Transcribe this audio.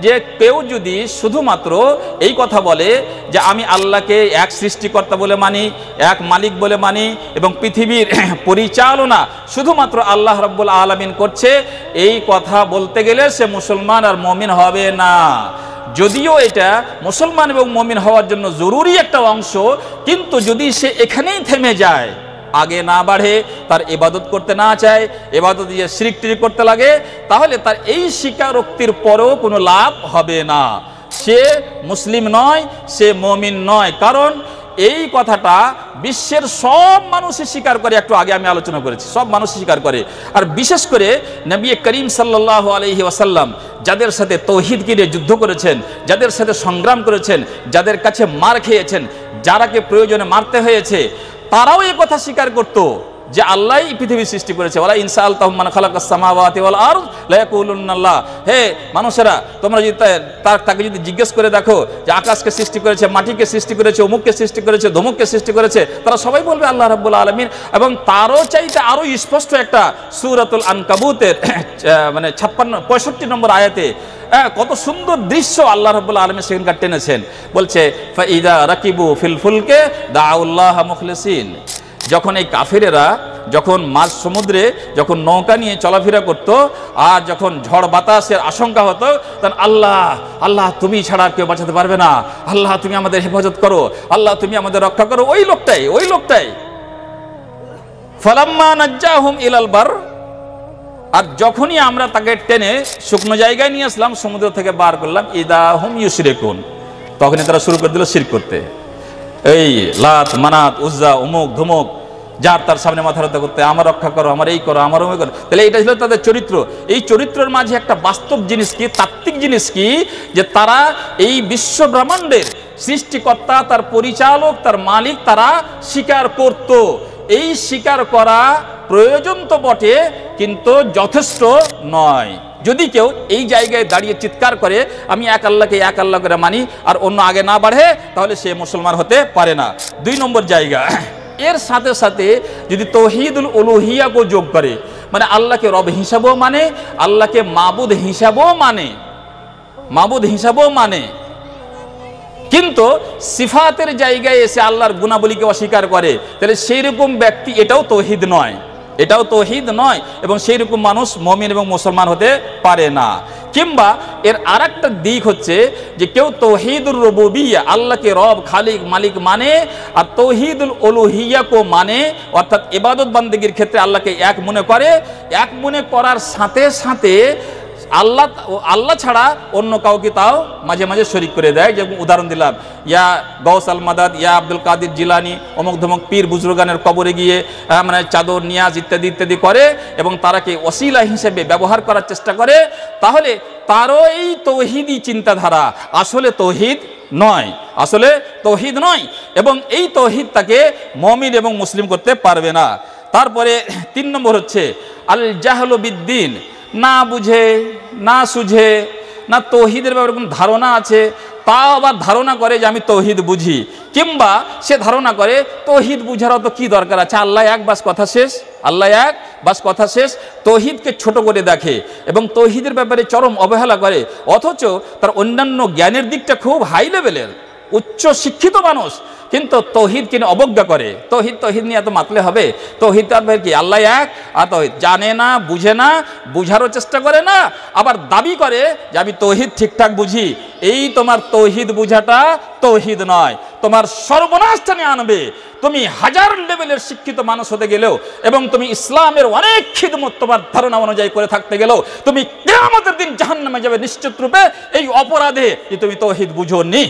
যে কেউ যদি শুধুমাত্র এই কথা বলে যে আমি আল্লাহকে এক সৃষ্টিকর্তা বলে মানি, এক মালিক বলে মানি এবং পৃথিবীর পরিচালনা শুধুমাত্র আল্লাহ রাব্বুল আলামিন করছে, এই কথা বলতে গেলে সে মুসলমান আর মুমিন হবে না। যদিও এটা মুসলমান এবং মুমিন হওয়ার জন্য জরুরি একটা অংশ, কিন্তু যদি সে এখানেই থেমে যায়, আগে না বাড়ে, তার ইবাদত করতে না চায়, ইবাদত দিয়ে শিরক টিরক করতে লাগে, তাহলে তার এই স্বীকারোক্তির পরেও কোনো লাভ হবে না। সে মুসলিম নয়, সে মুমিন নয়। কারণ এই কথাটা বিশ্বের সব মানুষই স্বীকার করে। একটু আগে আমি আলোচনা করেছি, সব মানুষ স্বীকার করে। আর বিশেষ করে নবী করিম সাল্লাল্লাহু আলাইহি ওয়াসাল্লাম যাদের সাথে তৌহিদকে নিয়ে যুদ্ধ করেছেন, যাদের সাথে সংগ্রাম করেছেন, যাদের কাছে মার খেয়েছেন, যারাকে প্রয়োজনে মারতে হয়েছে, তারাও এই কথা স্বীকার করতো যে আল্লাহই পৃথিবী সৃষ্টি করেছে। ওয়ালা ইনসাআলতাহুম মান খালাকাস সামাওয়াতি ওয়াল আরদ লা ইয়াকুলুন্না আল্লাহ। হে মানুষেরা, তোমরা যদি তাকে যদি জিজ্ঞেস করে দেখো যে আকাশকে সৃষ্টি করেছে, মাটিকে সৃষ্টি করেছে, অমুককে সৃষ্টি করেছে, ধমুককে সৃষ্টি করেছে, তারা সবাই বলবে আল্লাহ রাব্বুল আলামিন। এবং তারও চাইতে আরো স্পষ্ট একটা সূরাতুল আনকাবুতের মানে 65 নম্বর আয়াতে কত সুন্দর দৃশ্য আল্লাহ রাব্বুল আলামিন সেখানকার টেনেছেন। বলছে ফাইদা রাকিবু ফিল ফুলকে দাউল্লাহ মুখলিসিন। যখন এই কাফিরেরা যখন মাঝ সমুদ্রে যখন নৌকা নিয়ে চলাফেরা করত, আর যখন ঝড় বাতাসের আশঙ্কা হতো, তখন আল্লাহ আল্লাহ তুমি ছাড়া কেউ বাঁচাতে পারবে না, আল্লাহ তুমি আমাদের হেফাজত করো, আল্লাহ তুমি আমাদের রক্ষা করো। ওই লোকটাই ফালাম্মা নাজ্জাহুম ইলাল বার। আর যখনই আমরা তাকে টেনে শুকনো জায়গায় নিয়ে আসলাম, সমুদ্র থেকে বার করলাম, ইদা হুম ইউশরিকুন, তখনই তারা শুরু করে দিল শিরক করতে। এই লাত মানাত উজ্জা অমুক ধুমুক যার তার সামনে মাথা নত করতে, আমার রক্ষা করো, আমার এই করো, আমার ওই করো। তাহলে এটা ছিল তাদের চরিত্র। এই চরিত্রের মাঝে একটা বাস্তব জিনিস কি, তাত্ত্বিক জিনিস কি, যে তারা এই বিশ্ব ব্রহ্মাণ্ডের সৃষ্টিকর্তা, তার পরিচালক, তার মালিক তারা স্বীকার করত। এই স্বীকার করা প্রয়োজন তো বটে, কিন্তু যথেষ্ট নয়। যদি কেউ এই জায়গায় দাঁড়িয়ে চিৎকার করে আমি এক আল্লাহকে এক আল্লাহ করে মানি, আর অন্য আগে না বাড়ে, তাহলে সে মুসলমান হতে পারে না। 2 নম্বর জায়গা, এর সাথে সাথে যদি তৌহিদুল উলুহিয়াকে যোগ করে, মানে আল্লাহকে রব হিসাবেও মানে, আল্লাহকে মাবুদ হিসাবেও মানে, কিন্তু সিফাতের জায়গায় এসে আল্লাহর গুণাবলীকে অস্বীকার করে, তাহলে সেই রকম ব্যক্তি এটাও তৌহিদ নয়, এবং সেই রকম মানুষ মুমিন এবং মুসলমান হতে পারে না। কিংবা এর আরেকটা দিক হচ্ছে যে কেউ তৌহিদুর রুবুবিয়্যাহ, আল্লাহকে রব খালিক মালিক মানে, আর তৌহিদুল উলুহিয়্যাহকে মানে, অর্থাৎ ইবাদত বান্দেগীর ক্ষেত্রে আল্লাহকে এক মনে করে। এক মনে করার সাথে সাথে আল্লাহ ছাড়া অন্য কাউকে তাও মাঝে মাঝে শরীক করে দেয়। যেমন উদাহরণ দিলাম, ইয়া গৌস আল মাদাদ, ইয়া আব্দুল কাদির জিলানি, অমুক ধমক পীর বুজুর্গানের কবরে গিয়ে মানে চাদর নিয়াজ ইত্যাদি ইত্যাদি করে, এবং তারাকে ওসিলা হিসেবে ব্যবহার করার চেষ্টা করে। তাহলে তারও এই তৌহিদি চিন্তাধারা আসলে তৌহিদ নয়, এবং এই তৌহিদ তাকে মুমিন এবং মুসলিম করতে পারবে না। তারপরে 3 নম্বর হচ্ছে আল জাহলু বিদ্দিন, না বুঝে না সুঝে, না তৌহিদের ব্যাপারে কোনো ধারণা আছে, তাও আবার ধারণা করে যে আমি তৌহিদ বুঝি, কিংবা সে ধারণা করে তৌহিদ বুঝারও তো কি দরকার আছে, আল্লাহ এক বাস কথা শেষ। তৌহিদকে ছোট করে দেখে এবং তৌহিদের ব্যাপারে চরম অবহেলা করে, অথচ তার অন্যান্য জ্ঞানের দিকটা খুব হাই লেভেলের, উচ্চ শিক্ষিত মানুষ, কিন্তু তৌহিদকে নিয়ে অবজ্ঞা করে। তৌহিদ নিয়ে এত মাতলে হবে? তৌহিদ তার কি আল্লাহ এক, আর তৌহিদ জানে না, বুঝে না, বুঝারও চেষ্টা করে না, আবার দাবি করে যে আমি তৌহিদ ঠিকঠাক বুঝি। এই তোমার তৌহিদ বুঝাটা তৌহিদ নয়, তোমার সর্বনাশ টেনে আনবে। তুমি হাজার লেভেলের শিক্ষিত মানুষ হতে গেলেও, এবং তুমি ইসলামের অনেক খিদমত তোমার ধারণা অনুযায়ী করে থাকতে গেলেও, তুমি কিয়ামতের দিন জাহান্নামে যাবে নিশ্চিত রূপে, এই অপরাধে যে তুমি তৌহিদ বুঝোনি।